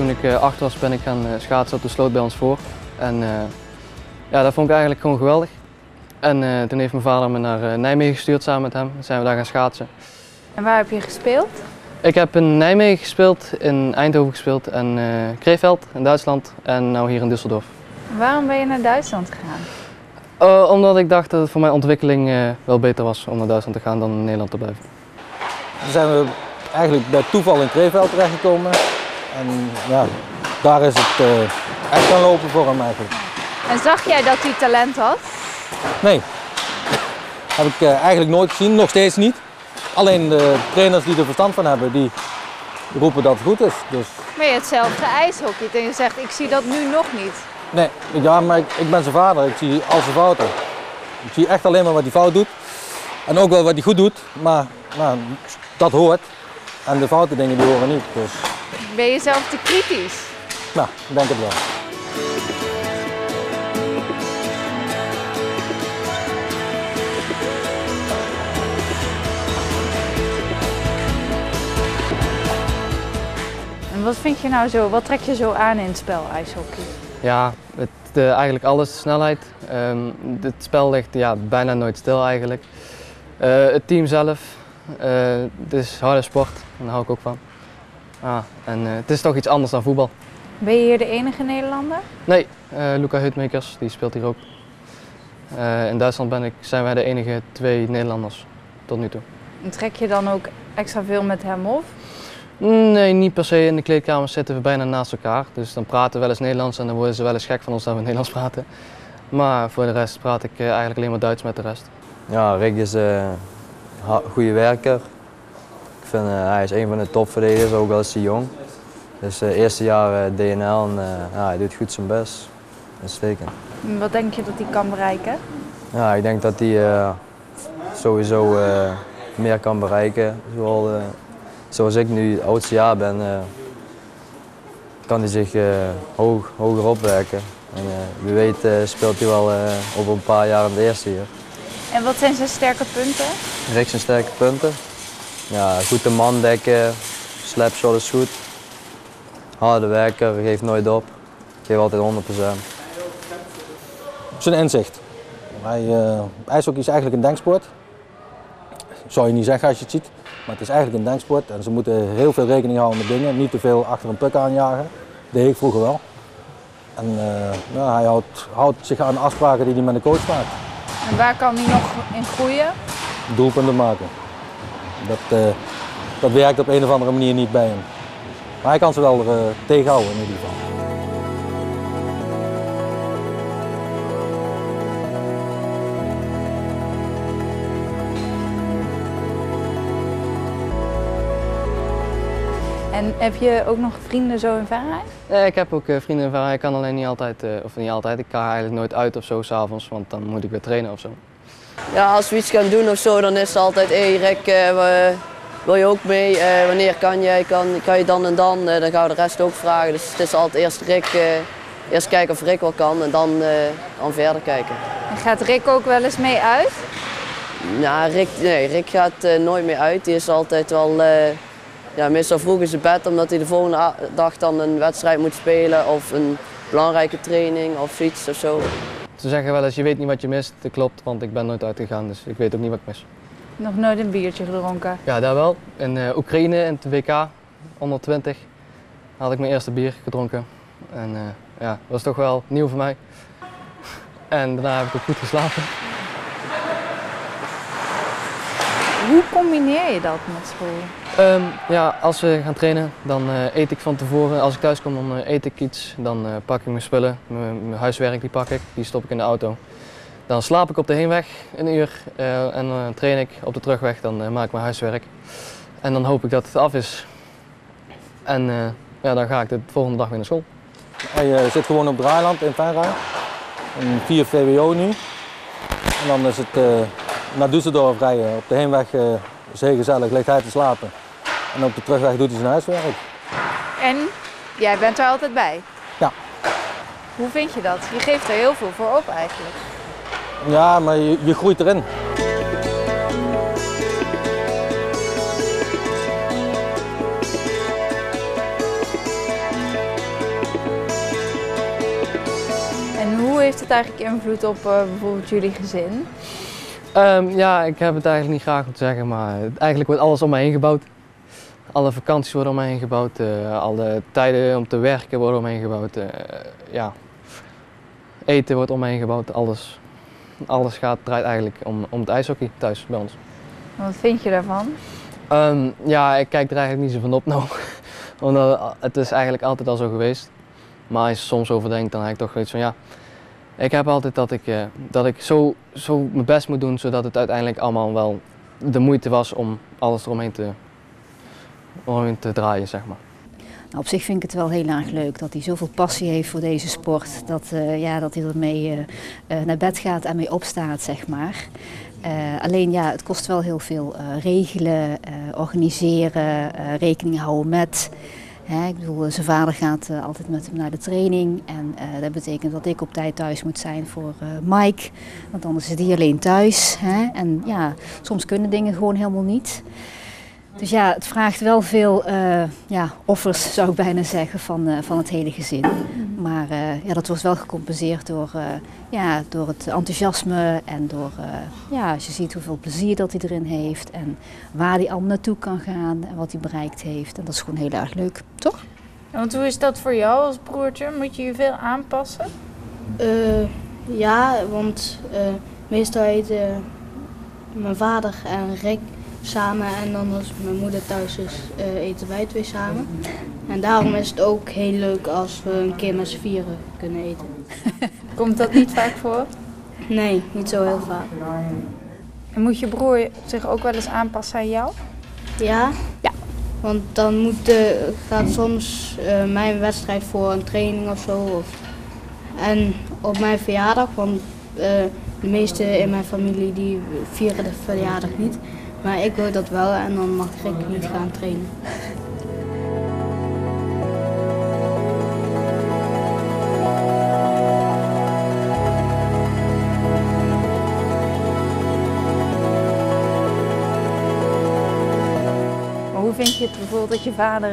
Toen ik 8 was ben ik gaan schaatsen op de sloot bij ons voor. En ja, dat vond ik eigenlijk gewoon geweldig. En toen heeft mijn vader me naar Nijmegen gestuurd samen met hem. Toen zijn we daar gaan schaatsen. En waar heb je gespeeld? Ik heb in Nijmegen gespeeld, in Eindhoven gespeeld en Krefeld in Duitsland en nu hier in Düsseldorf. Waarom ben je naar Duitsland gegaan? Omdat ik dacht dat het voor mijn ontwikkeling wel beter was om naar Duitsland te gaan dan in Nederland te blijven. Toen zijn we eigenlijk bij toeval in Krefeld terechtgekomen. En ja, daar is het echt gaan lopen voor hem eigenlijk. En zag jij dat hij talent had? Nee, heb ik eigenlijk nooit gezien, nog steeds niet. Alleen de trainers die er verstand van hebben, die roepen dat het goed is. Dus... Maar je hebt zelf geijshockeyd en je zegt ik zie dat nu nog niet. Nee, ja, maar ik ben zijn vader, ik zie al zijn fouten. Ik zie echt alleen maar wat hij fout doet. En ook wel wat hij goed doet, maar nou, dat hoort. En de foute dingen die horen niet. Dus... Ben je zelf te kritisch? Nou, ik denk het wel. En wat vind je nou zo, wat trek je zo aan in het spel ijshockey? Ja, eigenlijk alles, de snelheid. Het spel ligt ja, bijna nooit stil eigenlijk. Het team zelf, het is harde sport en daar hou ik ook van. En het is toch iets anders dan voetbal. Ben je hier de enige Nederlander? Nee, Luca Hutmakers, die speelt hier ook. In Duitsland zijn wij de enige 2 Nederlanders tot nu toe. En trek je dan ook extra veel met hem op? Nee, niet per se. In de kleedkamer zitten we bijna naast elkaar. Dus dan praten we wel eens Nederlands en dan worden ze wel eens gek van ons dat we Nederlands praten. Maar voor de rest praat ik eigenlijk alleen maar Duits met de rest. Ja, Rick is een goede werker. Ik vind hij is een van de topverdedigers, ook al is hij jong. Dus eerste jaar DNL en ja, hij doet goed zijn best. Uitstekend. Wat denk je dat hij kan bereiken? Ja, ik denk dat hij sowieso meer kan bereiken. Zoals ik nu het oudste jaar ben, kan hij zich hoger opwerken. En wie weet speelt hij wel over een paar jaar in het eerste hier. En wat zijn zijn sterke punten? Rick zijn sterke punten. Ja, goed de man dekken, slapshot is goed. Harde werker, geeft nooit op. Geeft altijd 100%. Zijn inzicht. IJshockey is eigenlijk een denksport. Zou je niet zeggen als je het ziet, maar het is eigenlijk een denksport. En ze moeten heel veel rekening houden met dingen, niet te veel achter een puck aanjagen. Dat deed ik vroeger wel. En ja, hij houdt zich aan de afspraken die hij met de coach maakt. En waar kan hij nog in groeien? Doelpunten maken. Dat werkt op een of andere manier niet bij hem. Maar hij kan ze wel tegenhouden in ieder geval. En heb je ook nog vrienden zo in Venray? Ja, ik heb ook vrienden in Venray. Ik kan alleen niet altijd, of niet altijd, ik ga eigenlijk nooit uit of zo s'avonds, want dan moet ik weer trainen of zo. Ja, als we iets gaan doen of zo, dan is het altijd, hey Rick, wil je ook mee? Wanneer kan jij? Kan je dan en dan? Dan gaan we de rest ook vragen. Dus het is altijd eerst Rick, eerst kijken of Rick wel kan en dan verder kijken. En gaat Rick ook wel eens mee uit? Nou, Rick gaat nooit mee uit. Die is altijd wel, ja, meestal vroeg in zijn bed omdat hij de volgende dag dan een wedstrijd moet spelen of een belangrijke training of zoiets of zo. Ze zeggen wel eens, je weet niet wat je mist. Dat klopt, want ik ben nooit uitgegaan, dus ik weet ook niet wat ik mis. Nog nooit een biertje gedronken? Ja, daar wel. In Oekraïne, in het WK, onder 20, had ik mijn eerste bier gedronken. En ja, dat was toch wel nieuw voor mij. En daarna heb ik ook goed geslapen. Hoe combineer je dat met school? Ja, als we gaan trainen, dan eet ik van tevoren. Als ik thuis kom, dan eet ik iets. Dan pak ik mijn spullen, mijn huiswerk die pak ik, die stop ik in de auto. Dan slaap ik op de heenweg een uur en dan train ik op de terugweg, dan maak ik mijn huiswerk. En dan hoop ik dat het af is. En ja, dan ga ik de volgende dag weer naar school. Hij zit gewoon op Draailand in Venray, in 4 VWO nu. En dan is het naar Düsseldorf rijden. Op de heenweg is heel gezellig, ligt hij te slapen. En op de terugweg doet hij zijn huiswerk. En jij bent er altijd bij? Ja. Hoe vind je dat? Je geeft er heel veel voor op eigenlijk. Ja, maar je groeit erin. eigenlijk invloed op bijvoorbeeld jullie gezin? Ja, ik heb het eigenlijk niet graag om te zeggen, maar eigenlijk wordt alles om mij heen gebouwd. Alle vakanties worden om mij heen gebouwd, alle tijden om te werken worden om mij heen gebouwd. Ja. Eten wordt om mij heen gebouwd, alles draait eigenlijk om het ijshockey thuis bij ons. Wat vind je daarvan? Ja, ik kijk er eigenlijk niet zo van op nou, omdat het is eigenlijk altijd al zo geweest. Maar als je soms over denkt, dan heb ik toch zoiets van ja, ik heb altijd dat ik zo mijn best moet doen, zodat het uiteindelijk allemaal wel de moeite was om alles eromheen te draaien, zeg maar. Nou, op zich vind ik het wel heel erg leuk dat hij zoveel passie heeft voor deze sport. Dat hij ermee naar bed gaat en mee opstaat, zeg maar. Alleen ja, het kost wel heel veel regelen, organiseren, rekening houden met. Ik bedoel, zijn vader gaat altijd met hem naar de training en dat betekent dat ik op tijd thuis moet zijn voor Mike. Want anders is hij alleen thuis. En ja, soms kunnen dingen gewoon helemaal niet. Dus ja, het vraagt wel veel offers, zou ik bijna zeggen, van het hele gezin. Maar dat wordt wel gecompenseerd door het enthousiasme en door, als je ziet hoeveel plezier dat hij erin heeft en waar hij allemaal naartoe kan gaan en wat hij bereikt heeft. En dat is gewoon heel erg leuk, toch? Want hoe is dat voor jou als broertje? Moet je je veel aanpassen? Ja, want meestal eten mijn vader en Rick samen en dan als mijn moeder thuis is, eten wij twee samen. En daarom is het ook heel leuk als we een keer met z'n vieren kunnen eten. Komt dat niet vaak voor? Nee, niet zo heel vaak. En moet je broer zich ook wel eens aanpassen aan jou? Ja, want dan gaat soms mijn wedstrijd voor een training of zo. En op mijn verjaardag, want de meesten in mijn familie die vieren de verjaardag niet. Maar ik wil dat wel en dan mag Rick niet gaan trainen. Maar hoe vind je het bijvoorbeeld dat je vader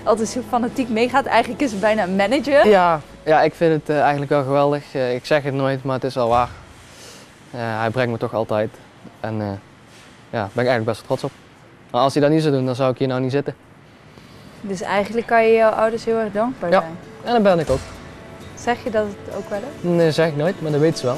altijd zo fanatiek meegaat? Eigenlijk is het bijna een manager. Ja, ik vind het eigenlijk wel geweldig. Ik zeg het nooit, maar het is wel waar. Hij brengt me toch altijd. En daar ben ik eigenlijk best wel trots op. Maar als hij dat niet zou doen, dan zou ik hier nou niet zitten. Dus eigenlijk kan je jouw ouders heel erg dankbaar zijn? Ja, en dat ben ik ook. Zeg je dat ook wel eens? Nee, zeg ik nooit, maar dat weten ze wel.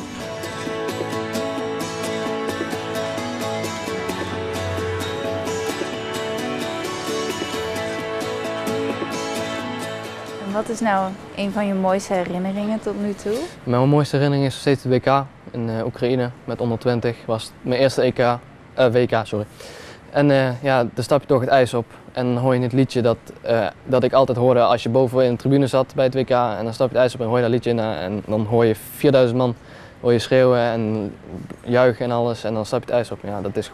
En wat is nou een van je mooiste herinneringen tot nu toe? Mijn mooiste herinnering is steeds de WK in Oekraïne met onder 20. Was mijn eerste WK, sorry. En dan stap je toch het ijs op en dan hoor je het liedje dat ik altijd hoorde als je boven in de tribune zat bij het WK. En dan stap je het ijs op en hoor je dat liedje en dan hoor je 4000 man hoor je schreeuwen en juichen en alles. En dan stap je het ijs op. Ja, dat is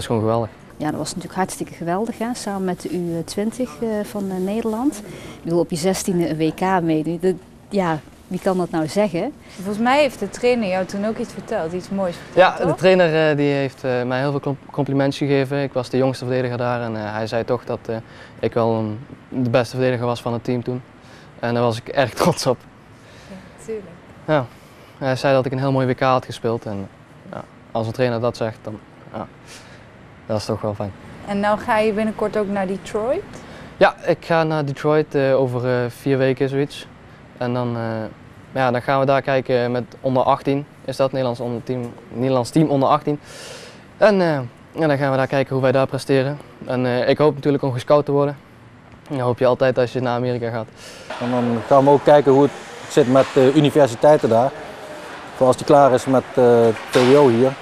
gewoon geweldig. Ja, dat was natuurlijk hartstikke geweldig, hè? Samen met de U20 van Nederland. Ik bedoel, op je 16e een WK meedoen. Ja, wie kan dat nou zeggen? Volgens mij heeft de trainer jou toen ook iets verteld, iets moois verteld, Ja, toch? de trainer die heeft mij heel veel complimentjes gegeven. Ik was de jongste verdediger daar en hij zei toch dat ik wel de beste verdediger was van het team toen. En daar was ik erg trots op. Ja, tuurlijk. Ja, hij zei dat ik een heel mooi WK had gespeeld en als een trainer dat zegt, dan dat is toch wel fijn. En nou ga je binnenkort ook naar Detroit? Ja, ik ga naar Detroit over 4 weken zoiets. En dan gaan we daar kijken met onder 18, is dat, Nederlands team onder 18. En dan gaan we daar kijken hoe wij daar presteren. En ik hoop natuurlijk om gescout te worden. Dat hoop je altijd als je naar Amerika gaat. En dan gaan we ook kijken hoe het zit met de universiteiten daar. Voor als hij klaar is met TWO hier,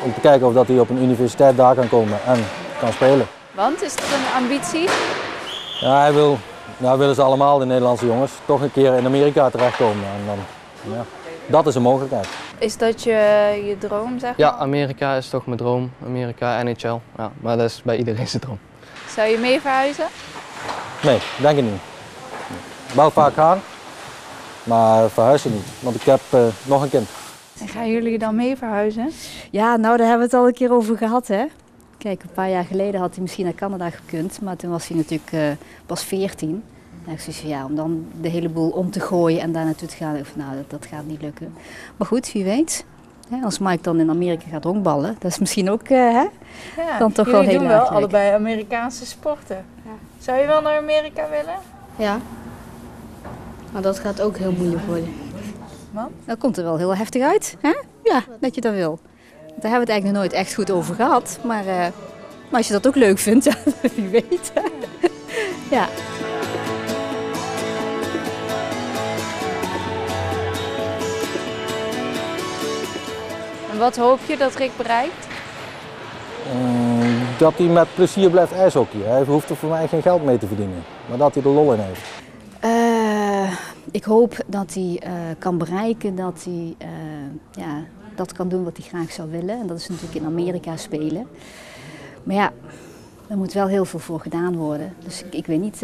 om te kijken of dat hij op een universiteit daar kan komen en kan spelen. Want, is het een ambitie? Ja, hij willen ze allemaal, de Nederlandse jongens, toch een keer in Amerika terechtkomen. En dan, dat is een mogelijkheid. Is dat je droom, zeg maar? Ja, Amerika is toch mijn droom. Amerika, NHL. Ja, maar dat is bij iedereen zijn droom. Zou je mee verhuizen? Nee, denk ik niet. Wel vaak gaan, maar verhuizen niet, want ik heb nog een kind. En gaan jullie dan mee verhuizen? Ja, nou daar hebben we het al een keer over gehad, hè. Kijk, een paar jaar geleden had hij misschien naar Canada gekund, maar toen was hij natuurlijk pas 14. Nou, ik zoiets van, ja, om dan de hele boel om te gooien en daar naartoe te gaan, nou, dat gaat niet lukken. Maar goed, wie weet. Hè, als Mike dan in Amerika gaat honkballen, dat is misschien ook dan toch wel heel Jullie doen wel erg leuk. allebei Amerikaanse sporten. Ja. Zou je wel naar Amerika willen? Ja. Maar dat gaat ook heel moeilijk worden. Dat komt er wel heel heftig uit, hè? Ja, dat je dat wil. Daar hebben we het eigenlijk nog nooit echt goed over gehad. Maar als je dat ook leuk vindt, ja, wie weet. Ja. En wat hoop je dat Rick bereikt? Dat hij met plezier blijft ijshockeyen. Hij hoeft er voor mij geen geld mee te verdienen, maar dat hij er lol in heeft. Ik hoop dat hij kan bereiken dat hij dat kan doen wat hij graag zou willen. En dat is natuurlijk in Amerika spelen. Maar ja, er moet wel heel veel voor gedaan worden. Dus ik weet niet,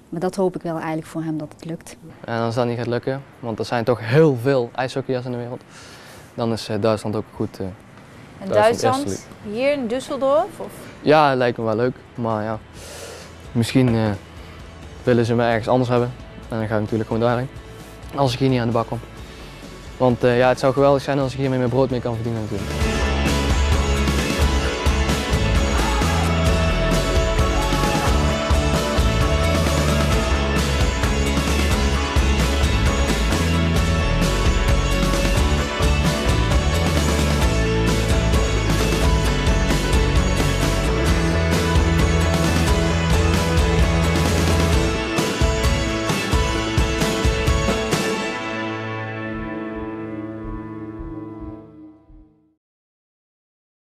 maar dat hoop ik wel eigenlijk voor hem dat het lukt. En als dat niet gaat lukken, want er zijn toch heel veel ijshockeyers in de wereld, dan is Duitsland ook goed. En Duitsland, Duitsland, hier in Düsseldorf? Of? Ja, lijkt me wel leuk, maar ja, misschien willen ze me ergens anders hebben. En dan ga ik natuurlijk gewoon daarheen, als ik hier niet aan de bak kom. Want ja, het zou geweldig zijn als ik hiermee mijn brood mee kan verdienen natuurlijk.